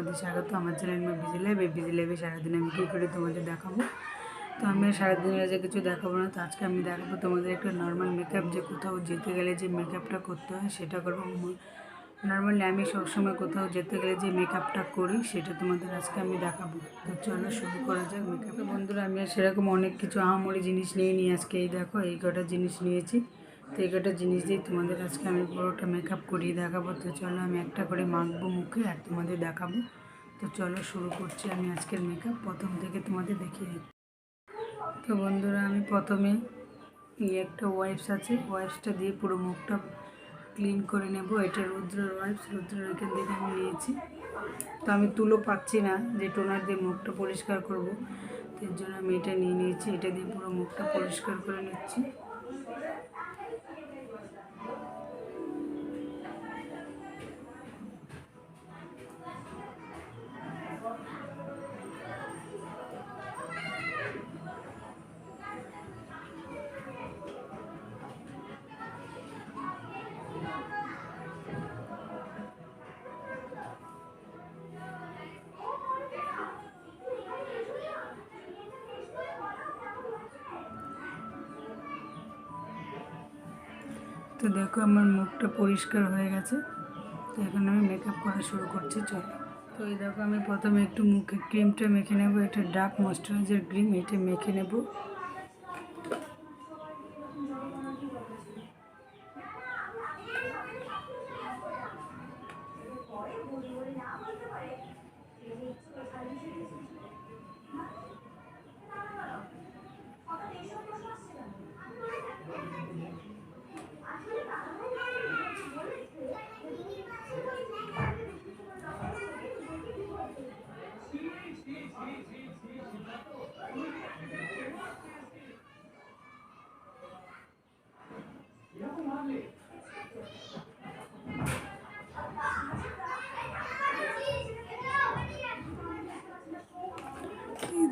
তোমাদের স্বাগত আমার চ্যানেল में बिजी लाइफ। এই बिजी लाइफে সারাদিন আমি কী করে তোমাদের দেখাবো। তো আমি সারাদিনের যে কিছু দেখাবো না, তো আজকে আমি দেখাবো তোমাদের একটা নর্মাল মেকআপ, যে কোথাও যেতে গেলে যে মেকআপটা করতে হয় সেটা করবো। নর্মালি আমি সবসময় কোথাও যেতে গেলে যে মেকআপটা করি সেটা তোমাদের আজকে আমি দেখাবো। তো চলো শুরু করা যাক মেকআপ। তো বন্ধুরা, আমি সেরকম অনেক কিছু আহামরি জিনিস নিয়ে নিই আজকে। এই দেখো, এই কটা জিনিস নিয়েছি। তো এই কটা জিনিস দিয়ে তোমাদের আজকে আমি পুরোটা মেকআপ করিয়ে দেখাবো। তো চলো আমি একটা করে মাখবো মুখে আর তোমাদের দেখাবো। তো চলো শুরু করছি আমি আজকের মেকআপ, প্রথম থেকে তোমাদের দেখিয়ে দিই। তো বন্ধুরা, আমি প্রথমে একটা ওয়াইপস আছে, ওয়াইপসটা দিয়ে পুরো মুখটা ক্লিন করে নেব। এটা রুদ্রের ওয়াইপস, রুদ্রের এখান থেকে আমি নিয়েছি। তো আমি তুলো পাচ্ছি না যে টোনার দিয়ে মুখটা পরিষ্কার করব, এর জন্য আমি এটা নিয়ে নিয়েছি। এটা দিয়ে পুরো মুখটা পরিষ্কার করে নিচ্ছি। তো দেখো আমার মুখটা পরিষ্কার হয়ে গেছে। তো এখন আমি মেকআপ করা শুরু করছি, চলো। তো এই দেখো, আমি প্রথমে একটু মুখে ক্রিমটা মেখে নেব। এটা ডার্ক ময়েশ্চারাইজার ক্রিম, এটা মেখে নেব।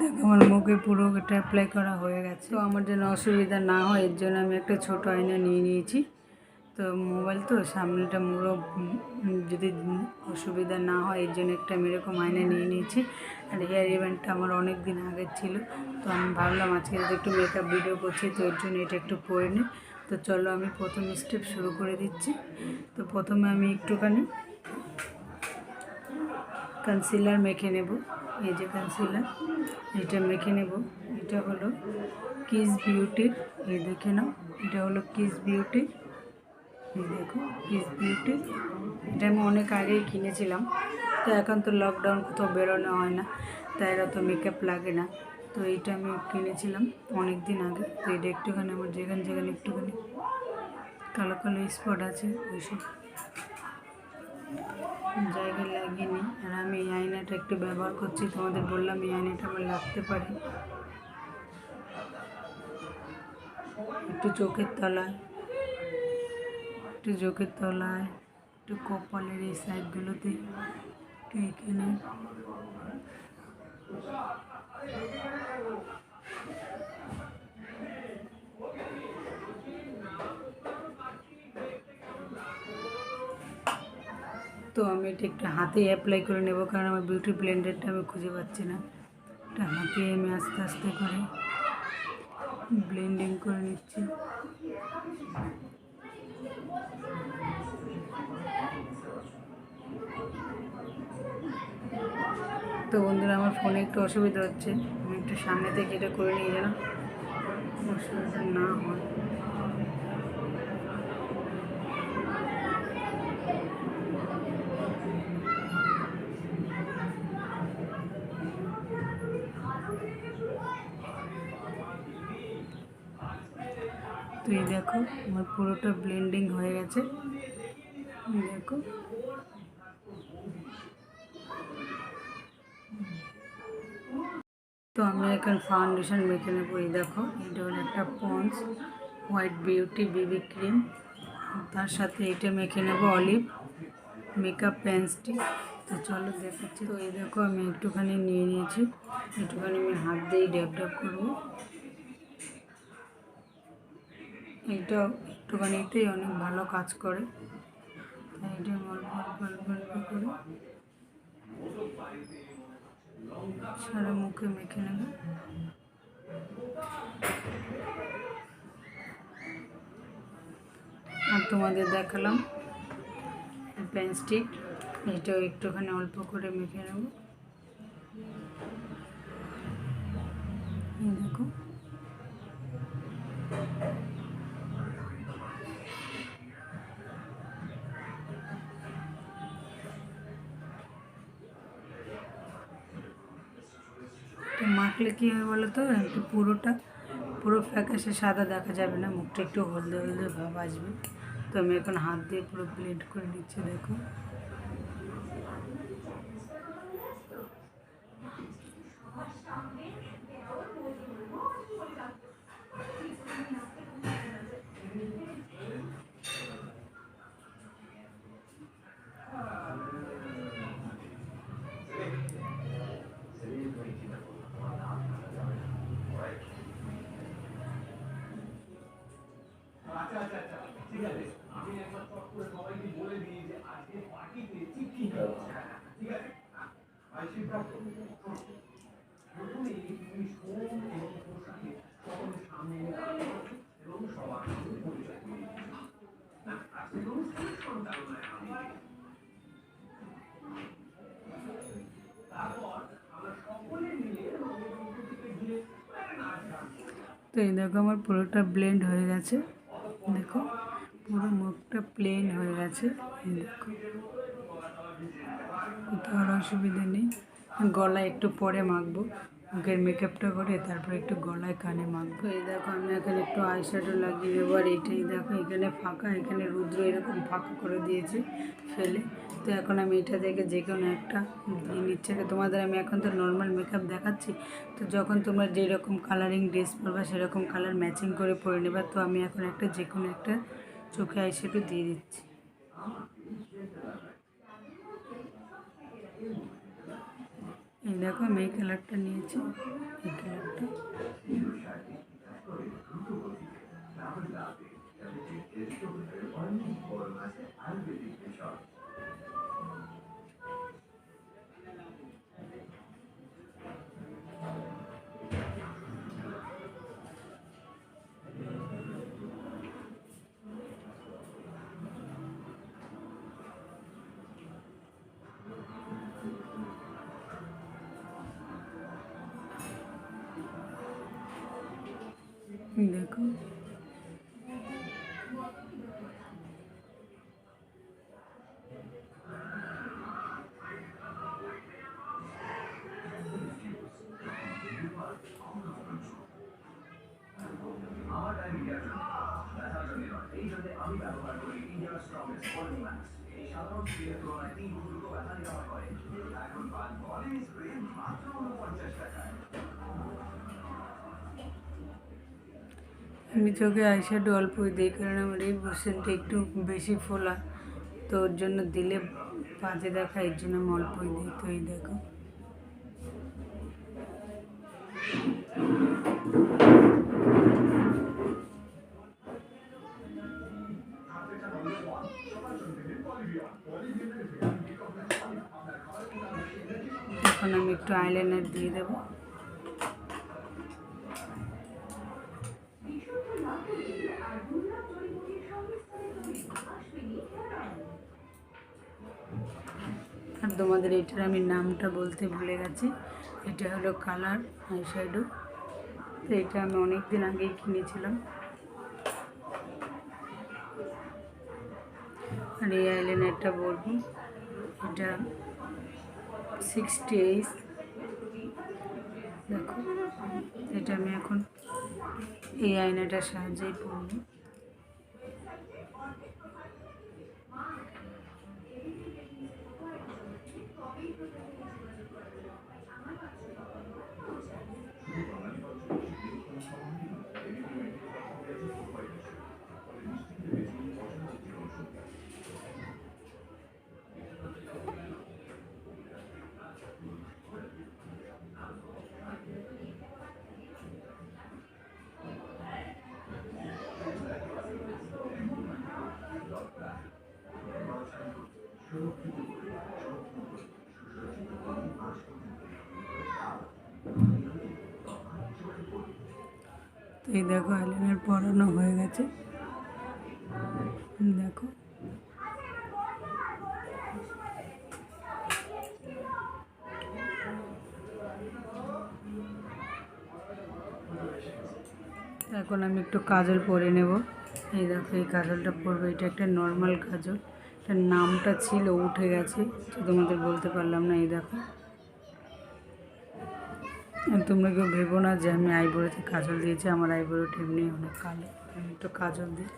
দেখো আমার মুখে পুরো এটা অ্যাপ্লাই করা হয়ে গেছে। তো আমার যেন অসুবিধা না হয় এর জন্য আমি একটা ছোট আয়না নিয়ে নিয়েছি। তো মোবাইল তো সামনেটা পুরো যদি অসুবিধা না হয় এর জন্য একটা আমি এরকম আয়না নিয়ে নিয়েছি। আর হেয়ার ইভেন্টটা আমার অনেক দিন আগের ছিল, তো আমি ভাবলাম আজকে যদি একটু মেকআপ ভিডিও করছি তো এর জন্য এটা একটু পরে নিই। তো চলো আমি প্রথম স্টেপ শুরু করে দিচ্ছি। তো প্রথমে আমি একটুখানি কনসিলার মেখে নেব। এই যে কনসিলার, এটা মেখে নেব। এটা হলো কিস বিউটির, এই দেখে নাও, এটা হলো কিস বিউটির। এই দেখো কিস বিউটির, এটা আমি অনেক আগেই কিনেছিলাম। তো এখন তো লকডাউন, কোথাও বেরোনো হয় না, তাই এরা তো মেকআপ লাগে না। তো এইটা আমি কিনেছিলাম অনেক দিন আগে। তো এটা একটুখানি আমার যেখানে যেখানে একটুখানি কালো কালো স্পট আছে ওইসব জায়গায় লাগিয়ে নিই। আর আমি এই আয়নাটা একটু ব্যবহার করছি, তোমাদের বললাম এই আয়নাটা আমার লাগতে পারে। একটু চোখের তলায়, একটু চোখের তলায়, একটু কপালের এই সাইডগুলোতে, একটু এখানে। তো আমি এটা একটু হাতে অ্যাপ্লাই করে নেব, কারণ আমার বিউটি ব্লেন্ডারটা আমি খুঁজে পাচ্ছি না। এটা হাতে আমি আস্তে আস্তে করে ব্লেন্ডিং করে নিচ্ছি। তো বন্ধুরা, আমার ফোনে একটু অসুবিধা হচ্ছে, আমি একটু সামনে থেকে এটা করে নিয়ে যেন অসুবিধা না হয়। তো এই দেখো আমার পুরোটা ব্লেন্ডিং হয়ে গেছে, দেখো। তো আমি এখন ফাউন্ডেশন মেখে নেবো। এই দেখো, এটা হলো একটা Pond's white beauty BB cream, তার সাথে এটা মেখে নেবো অলিভ মেকআপ পেন্সটি। তো চলো দেখাচ্ছি। তো এই দেখো আমি একটুখানি নিয়ে নিয়েছি, একটুখানি আমি হাত দিয়েই ড্যাব ড্যাব করবো। এইটা একটুখানিতেই অনেক ভালো কাজ করে, তাই এটা অল্প অল্প অল্প অল্প করে সারা মুখে মেখে নেব। আর তোমাদের দেখালাম পেন স্টিক, এটাও একটুখানি অল্প করে মেখে নেব। দেখো মাখলে কী হয় বলো তো, একটু পুরো ফ্যাকাশে সাদা দেখা যাবে না, মুখটা একটু হলদে হলদে ভাব আসবে। তো আমি এখন হাত দিয়ে পুরো ব্লেন্ড করে নিচ্ছি। দেখো তো এই দেখো আমার পুরোটা ব্লেন্ড হয়ে গেছে। দেখো পুরো মুখটা প্লেন হয়ে গেছে। এই দেখো কোথাও আর অসুবিধা নেই। গলায় একটু পরে মাখবো, মুখের মেকআপটা করে তারপর একটু গলায় কানে মাখবো। এই দেখো আমি এখানে একটু আইশ্যাডো লাগিয়ে দেবো। আর এইটাই দেখো এখানে ফাঁকা, এখানে রুদ্র এরকম ফাঁকা করে দিয়েছে ফেলে। তো এখন আমি এটা থেকে যে কোনো একটা দিয়ে নিচ্ছে। তোমাদের আমি এখন তো নর্মাল মেকআপ দেখাচ্ছি, তো যখন তোমরা যেরকম কালারিং ড্রেস পরবা সেরকম কালার ম্যাচিং করে পরে নেবা। তো আমি এখন একটা যে কোনো একটা চোখে আইশ্যাডো দিয়ে দিচ্ছি। এই দেখো আমি এই কালারটা নিয়েছি, এই কালারটা। দেখো আমি চোখে আইশ্যাডো অল্প দিই, কারণ আমার এই পোর্শনটা একটু বেশি ফোলা, তো ওর জন্য দিলে বাজে দেখা, এর জন্য আমি অল্পই দিই। তো এই দেখো এখন আমি একটু আইলাইনার দিয়ে দেবো। আর তোমাদের এটার আমি নামটা বলতে ভুলে গেছি, এটা হলো কালার আইশ্যাডো। তো এটা আমি অনেক দিন আগেই কিনেছিলাম। আর এই আইলাইনারটা বলবো, এটা 68। দেখো এটা আমি এখন এই আয়নাটার সাহায্যেই পরবো। তো এই দেখো আইলাইনার পরানো হয়ে গেছে। দেখো এখন আমি একটু কাজল পরে নেব। এই দেখো এই কাজলটা পরবো, এটা একটা নর্মাল কাজল, এটার নামটা ছিল উঠে গেছে, তো তোমাদের বলতে পারলাম না। এই দেখো, আর তোমরা কেউ ভেবো না যে আমি আইব্রোতে কাজল দিয়েছি, আমার আইব্রোটা এমনি অনেক কালো, আমি একটু কাজল দিই।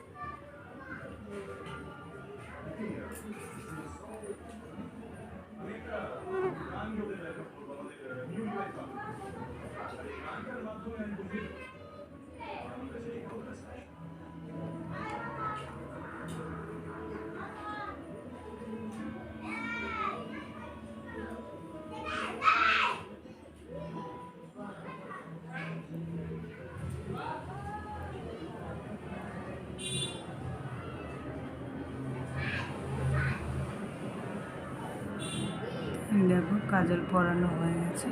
দেখো কাজল পরানো হয়ে গেছে।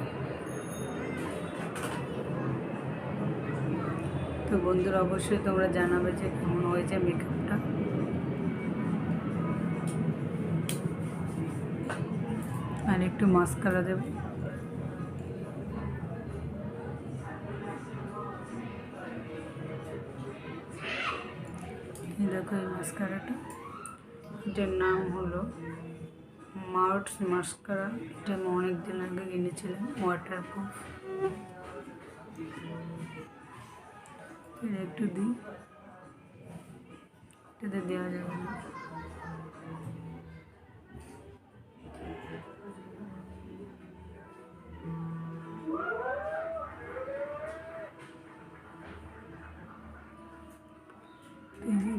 তো বন্ধুরা অবশ্যই তোমরা জানাবে যে কেমন হয়েছে মেকআপটা। আর একটু মাস্কারা দেব। দেখো এই মাস্কারাটা, এটার নাম হলো মার্স মাস্কারা। এটা আমি অনেকদিন আগে কিনেছিলাম, ওয়াটারপ্রুফ। একটু দিই, এটাতে দেওয়া যাবে না।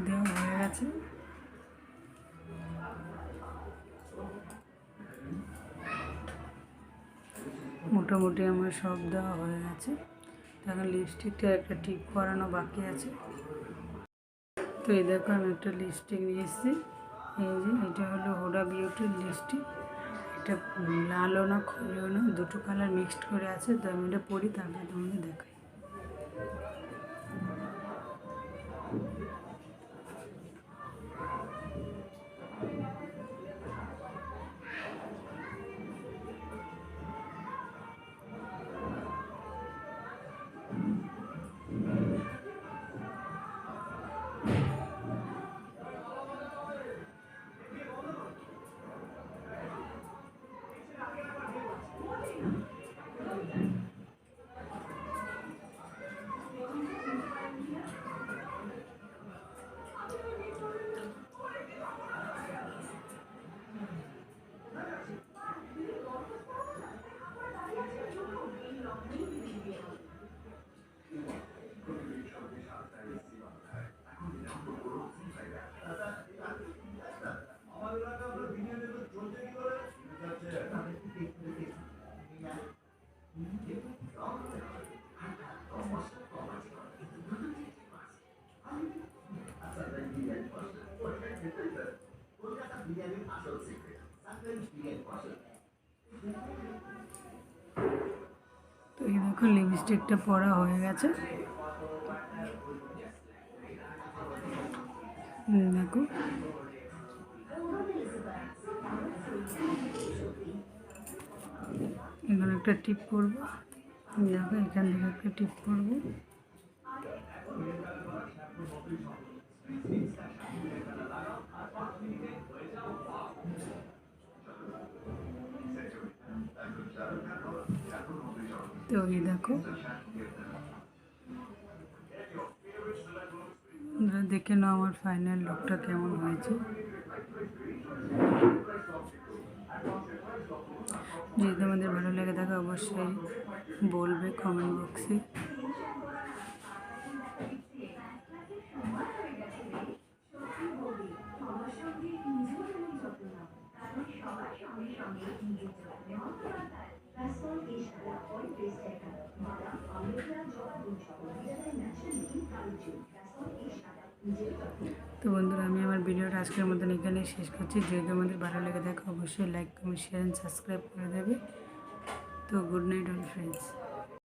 দেওয়া হয়ে গেছে। মোটামুটি আমার সব দেওয়া হয়ে গেছে। এখন লিপস্টিকটা একটা টিপ করানো বাকি আছে। তো এই দেখো আমি একটা লিপস্টিক নিয়ে এসেছি। এই যে এটা হলো হুডা বিউটির লিপস্টিক। এটা লালও না খয়েরিও না, দুটো কালার মিক্সড করে আছে। তো আমি এটা পরি, তারপরে তোমাদের দেখাই। তো এই দেখো লিপস্টিকটা পরা হয়ে গেছে। দেখো এখানে একটা টিপ করবো। দেখো এখান থেকে একটা টিপ করবো। তো এই দেখো দেখে নাও আমার ফাইনাল লুকটা কেমন হয়েছে। যদি তোমাদের ভালো লাগে থাকে অবশ্যই বলবে কমেন্ট বক্সে। তো বন্ধুরা আমি আমার ভিডিওটা আজকের মতন এখানেই শেষ করছি। যদি আমাদের ভালো লেগে থাকে অবশ্যই like comment share and subscribe করে দেবে। তো গুড নাইট অল ফ্রেন্ডস।